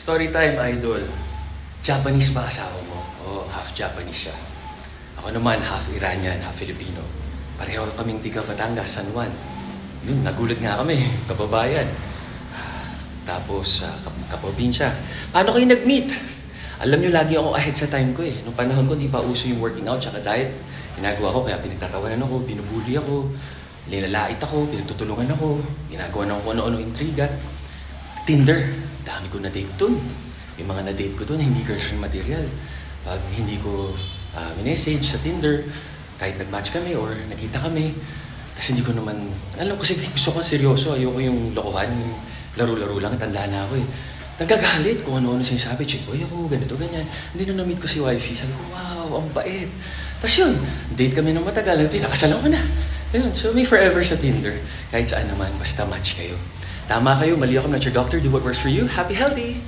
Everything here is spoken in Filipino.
Story time, idol. Japanese ba asawa mo? Oo, half Japanese siya. Ako naman, half Iranian, half Filipino. Pareho kaming tiga Batangas, San Juan. Yun, nagulat nga kami, kababayan. Tapos, kaprobinsya. Paano kayo nag-meet? Alam nyo, lagi ako ahead sa time ko eh. Nung panahon ko, di pa uso yung working out tsaka diet. Ginagawa ko, kaya pinagtatawanan ako, binubuli ako, nilalait ako, pinagtutulungan ako, ginagawa na ako ano-ano intriga. Tinder, dami ko na-date dun. Yung mga na-date ko dun, hindi girlfriend material. Pag hindi ko minessage sa Tinder, kahit nag-match kami or nakita kami, kasi hindi ko naman, alam ko kasi gusto ko seryoso, ayoko yung lokohan, laro-laro lang, tanda na ako eh. Nagagalit kung ano-ano sinasabi, check boy ako, ganito, ganyan. Hindi na na-meet ko si wifey, sabi ko, wow, ang bait. Tapos yun, date kami ng matagal, pinakasalan ko na. Ayun, so may forever sa Tinder. Kahit saan naman, basta match kayo. Tama kayo, mali ako, not your doctor, do what works for you. Happy, healthy!